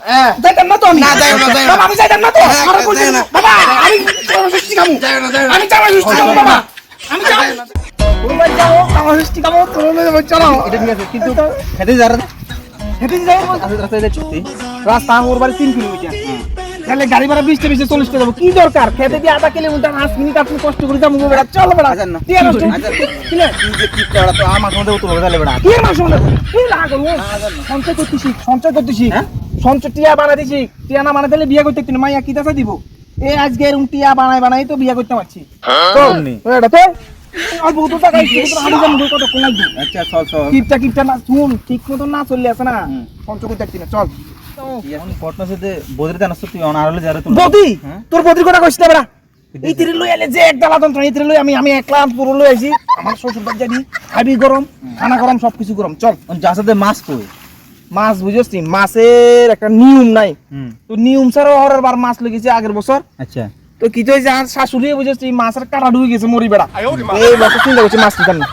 যাইতাম না তো আমি না, যাইও না, যাইও না। বাবা আমি যাইতাম না তো হ্যাঁ, আমার কইছে যাইও না। বাবা আমি জামা ষষ্ঠী খামু যাইও না, যাইও না। আমি জামা ষষ্ঠী খামু বাবা আমি যাও ওই যাও জামা ষষ্ঠী খামু তোর লগে চলো এটা ঠিক আছে কিন্তু খেতে যারা হেঁটে যাই রাস্তায় চুক্তি রাস্তা আমার বাড়ি 3 কিলোমিটার তাহলে গাড়ি ভাড়া 20 টা 40 টা যাবো কি দরকার খেতে দিয়ে আধা কিলোমিটার 5 মিনিট আপনি কষ্ট করে যাবো বেড়া চলো বেড়া আজান না। দিয়ে নষ্ট কিলে তুই যে কি করা তো আমার মধ্যে তো হবে তাহলে বেড়া কি মাস হলো কি লাগো সঞ্চয় করতেছি হ্যাঁ? সঞ্চয় টিয়া বানাইতেছি টিয়া না বানাইতে হলে বিয়ে করতে কিনা মাইয়া কি দাসা দিব এই আজকে এরকম টিয়া বানাই তো বিয়ে করতে পারছি তো এটা তো আর বহুত টাকা ইচ্ছে করে হাঁটু জাম কত কোন লাগবে আচ্ছা চল চল কিপটা না শুন ঠিক মতো না চললে আছে না সঞ্চয় করতে কিনা চল এখন পটনার সাথে বদরে জানাস তুই অনার হলে যারা তুই বদি হ্যাঁ? তোর বদির কথা কইছিস না বেড়া এই তিরে লই আইলে যে এক ডালা যন্ত্র এই তিরে লই আমি একলা পুরো লই আইছি আমার শ্বশুর বাড়ি যাবি খাবি গরম খানা গরম সবকিছু গরম চল যার সাথে মাছ কই মাছ বুঝছিস নি মাছের একটা নিয়ম নাই হুম তো নিয়ম ছাড়াও হরের বার মাছ লেগেছে আগের বছর আচ্ছা তো কি তো আর শাশুড়ি বুঝছিস এই মাছের কাটা ঢুকে গেছে মরি বেড়া এই বছর চিন্তা করছি মাছ নিতাম না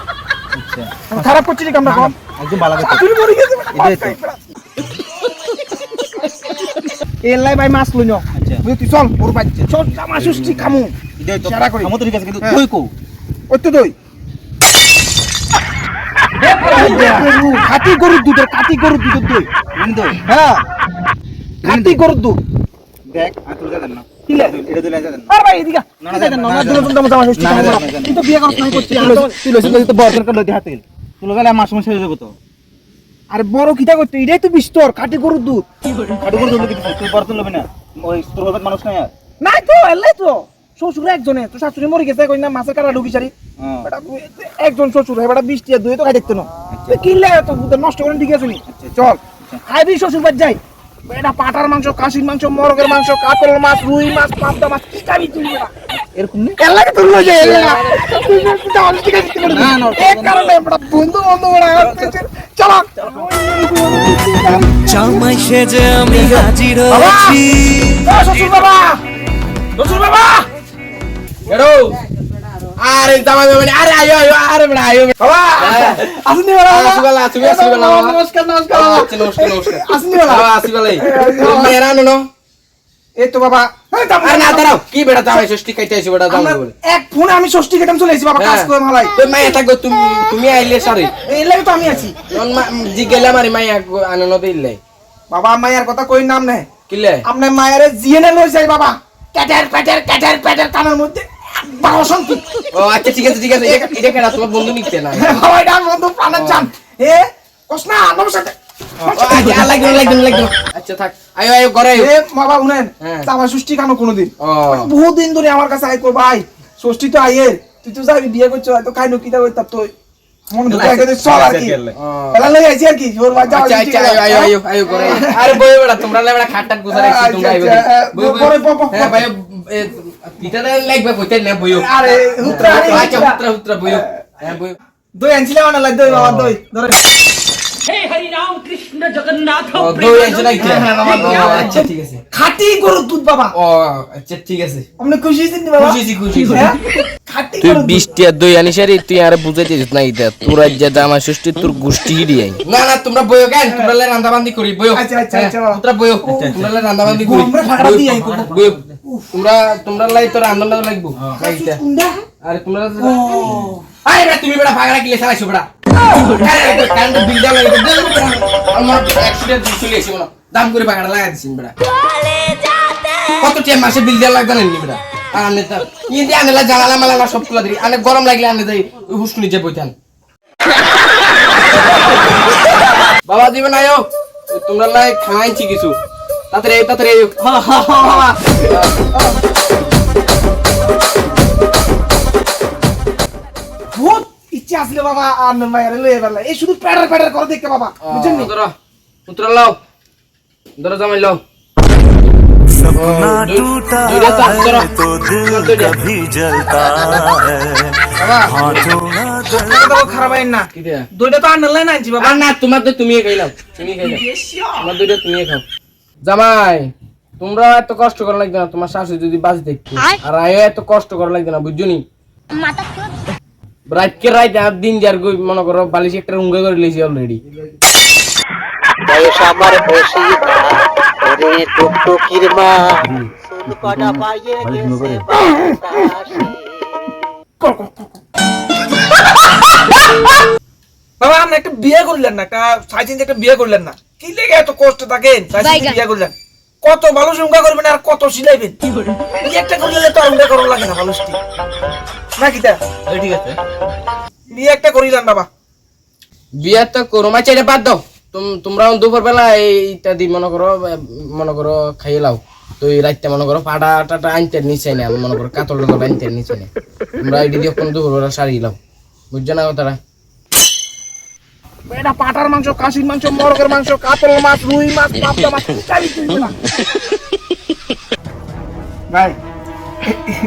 আচ্ছা খারাপ করছি রে কামটা কম একদম ভালো কথা শাশুড়ি মরি গেছে এটাই তো। এলাই ভাই মাছ লই নাও আচ্ছা বুঝলি তুই চল ওর বাচ্চা চল জামা ষষ্ঠী খামু এটাই তো সেরা করি। আমার তো ঠিক আছে কিন্তু হ্যাঁ। তুই কো ওই তো দই খাঁটি গরুর দুধের দই কিন্তু হ্যাঁ খাঁটি গরুর দুধ দেখ আর তুই জানেন না কিলে এটা তুই জানেন না আর ভাই এদিকে না, না, না, না, না, জামা ষষ্ঠী না, না, খামু না, না, না। তুই তো বিয়ে করছ নাই করছিস তুই লইছিস তো বড় করে লইতে হাতে তুই গেলে মাস মাস হয়ে যাবে তো আরে বড় কিটা করতে এটাই তো বিস্তর খাঁটি গরুর দুধ কাটু করে তুই কিছু তুই বড় তুই লবি না ওই তোর হবে মানুষ না আর নাই তো এলাই তো শ্বশুর একজনে তো শাশুড়ি মরে গেছে কই না মাছের কাটা ঢুকি সারি হ্যাঁ বেটা একজন শ্বশুর এবারে 20 টিয়া দুই তো খাই দেখতে না কিলে তো নষ্ট করে ঠিক আছে নি চল খাইবি শ্বশুর বাড়ি যাই বেটা পাটার মাংস খাসির মাংস মরগের মাংস কাতল মাছ রুই মাছ পাবদা মাছ কি খাবি তুই এরকম নেই এলাকে তুই লই যাই এলাকা তুই তো অনেক ঠিক আছে না, না, এক কারণে বেটা বন্ধু বেটা চল জামাই সেজে আমি হাজির বাবা! হয়েছি শ্বশুর বাবা বেরো আরে জামাই বাবা আরে আয়ো আরে বড় আয়ো বাবা আসনি বাবা আসিবালা তুমি আসিবালা নমস্কার আচ্ছা নমস্কার আসনি বাবা আসিবালাই মেরা নো এই তো বাবা আরে না দাঁড়াও কি বেটা জামাই ষষ্ঠী খাইতে আইছো বেটা জামাই বলে এক ফোনে আমি ষষ্ঠী কেটে চলে এসেছি বাবা কাজ করে ভালাই তো মাইয়া থাকো তুমি আইলে সারি এই লাগে তো আমি আছি জিগেলা মারি মাইয়া আনন্দ দিলে বাবা মায়ের কথা কই নাম নেই কিলে আপনি মায়ের জিএনএ লই যাই বাবা ক্যাটার কানের মধ্যে বাবা শান্তি ও আচ্ছা ঠিক আছে এটা কেডা তোমার বন্ধু নিতে না বাবা এটা বন্ধু প্রাণের জান এ কসনা নমস্কার লাগবে আচ্ছা থাক আয়ো ঘরে আয়ো এ বাবা উনেন হ্যাঁ। আমার ষষ্ঠী কানো কোনোদিন ও বহুত দিন ধরে আমার কাছে আইকো ভাই ষষ্ঠী তো আইয়ের তুই তো যাবি বিয়ে করছো হয়তো খাইনো কিটা কইতাম তো মন দুঃখ লাগে চল আর কি এলা লই আইছি আর কি ওর বাড়ি যাওয়া আচ্ছা আয়ো ঘরে আরে বই বেটা তোমরা বেটা খাটটাট গুছারাইছি তোমরা আইবে হ্যাঁ ভাই পিটা লাগবে কইতে না বইও আরে হুত্রা আচ্ছা হুত্রা বইও হ্যাঁ বইও দই আনছিলাম না লাই দই বাবা দই ধরে ও দই আনছো নাকি আচ্ছা ঠিক আছে খাঁটি গরুর দুধ বাবা ও আচ্ছা ঠিক আছে আপনি খুশি হয়েছেন নি বাবা খুশি হ্যাঁ? খাঁটি তুই গরুর দুধ। 20 টিয়া দই আনিস আরে তুই আরে বুঝাইতেছিস না এটা তোর আজ জামা ষষ্ঠী তোর গোষ্ঠী দিয়াই না তোমরা বইও কেন তোমরা রান্না বান্দি করি বইও আচ্ছা, তোমরা বইও তোমরা রান্না বান্দি করি আমরা ভাড়া দিয়ে আইবো। বইও তোমরা লাই তোর রান্না লাগবো এইটা কুন্ডা? আরে তোমরা আরে বেটা তুমি বেটা ভাগড়া কিলে চালাইছো বেটা কারেন্ট বিল দেওয়া লাগে আমার অ্যাক্সিডেন্ট চলে এসে বলো দাম করে ভাগড়া লাগাই দিছিস বেটা কত টাইম মাসে বিল দেওয়া লাগবে না নি বেটা আর আনে তো ইন্দি আনেলা জানালা মালালা সব খুলা দিই আনে গরম লাগলে আনে যাই হুসকুনি যে বইতান বাবা দিবেন আয়ো তোমরা লাই খাইছি কিছু তাড়াতাড়ি বহুত ইচ্ছা আসলে বাবা আর মায়ের লই এবার এই শুধু প্যাডার করে দেখতে বাবা বুঝছেন নি ধরো উতরা লাও ধরো জামাই লাও सपना टूटा है तो दिल कभी जलता है हाथों ना তো খারাপ হয় না কি দেয়া দইটা তো আনলাই না আনছি বাবা আর না তোমার তো তুমি খাইলাম তোমার দুইটা তুমি খাও জামাই তোমরা এত কষ্ট করা লাগবে না তোমার শাশু যদি বাঁচি দেখতো আর আয়ো এত কষ্ট করা লাগবে না বুঝছো নি রাত আর দিন যার মনে করো বালিশ একটা উঙ্গা করে লেছি অলরেডি বয়স আমার 80 ওর টুকটুকির মা চুল কটা পাইয়ে গেছে বাতাসে। বাবা আপনি একটা বিয়ে করলেন না, একটা সাইচিন একটা বিয়ে করলেন না, কি লেগে এত কষ্ট থাকেন? সাইচিন বিয়ে করলেন, কত ভালো সংখ্যা করবেন আর কত সিলাইবেন, বিয়ে একটা করলে তো আর উঙ্গা করা লাগে না ভালোষ্টি নাকি তা? ঠিক আছে বিয়ে একটা করিলেন বাবা। বিয়া তো করো মাছ এটা বাদ দাও। তোমরা দুপুর বেলা এইটা দি মনে করো খাইয়ে লাও। তো এই রাইতে মনে করো পাটা টাটা আনতে নিচে না, মনে করো কাতল টাতল আনতে নিচে না। তোমরা এটি দিয়ে কোন দুপুর বেলা সারি লাও, বুঝছো না কথাটা? এটা পাটার মাংস, কাশির মাংস, মরগের মাংস, কাতল মাছ, রুই মাছ, পাবদা মাছ, চাবি তুই না ভাই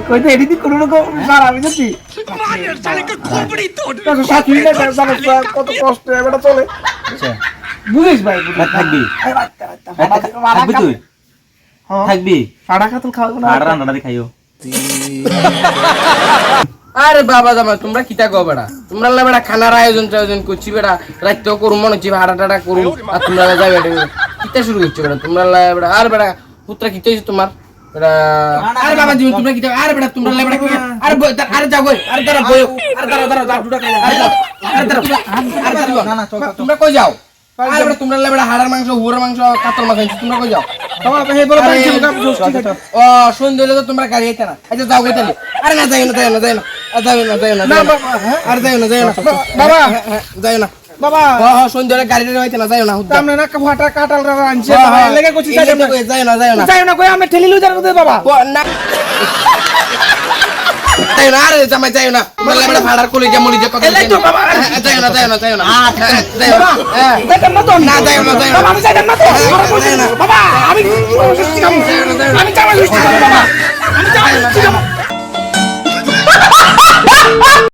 কইতে এডিট করুন স্যার, আমি যাচ্ছি কত কষ্ট এবারে চলে, আচ্ছা বুঝিস ভাই? থাকবি থাকবি তুই থাকবি সাড়া কাতল খাওয়াবো না? আর রান্নাটা খাইও আরে বাবা জামা তোমরা কিতা কো বেড়া? তোমরা লা বেড়া খানার আয়োজন করছি বেড়া, রাইতেও করুম মনে হচ্ছে ভাড়া টাটা করুম, আর তোমরা যাবে কিতা শুরু করছো বেড়া? তোমরা লা বেড়া আর বেড়া পুত্রা কিতা হইছে তোমার বেড়া? আরে বাবা জীবন তোমরা কিতা? আরে বেড়া তোমরা লা বেড়া আরে আরে যাও গই, আরে দাঁড়া বই, আরে দাঁড়া দাঁড়া দুটা খাই, আরে দাঁড়া আরে দাঁড়া না না তোমরা কই যাও? আরে বেড়া তোমরা লা বেড়া হাড়ার মাংস, হুড়ের মাংস, কাতল মাছ আনছো, তোমরা কই যাও? বাবা হে বলে বাড়ি চলে যাও, ও সন্ধ্যে হলে তো তোমরা গাড়ি আইতে না। আচ্ছা যাও গই তাহলে। আরে না যাইও না যাইও না যাইও না, আর যাইও না যাইও না না যাইও না। বাবা, হ্যাঁ? আরে যাইও না যাইও না বাবা যাইও না বাবা সন্ধ্যে হলে গাড়ি হইতে না, যাইও না হুদ্দা। সামনে না ফাটা কাটাল রাখা আনছে বাবা, এর লেগে কইছি যাইও না যাইও না যাই না কই আমরা ঠেলি লই যাবো বাবা। না যাইও না, আরে জামাই যাইও না, তোমরা লা বেড়া ভাড়ার কলিজা মলিজা কথা এলাই তো বাবা, যাইও না যাইও না যাইও না যাইও বাবা না হ্যাঁ দেখেন না তো না যাইও না যাইও বাবা না আমি যাইতাম না তো, হ্যাঁ, বাবা, যাইও না। বাবা আমি আমি যাওয়া সুস্থ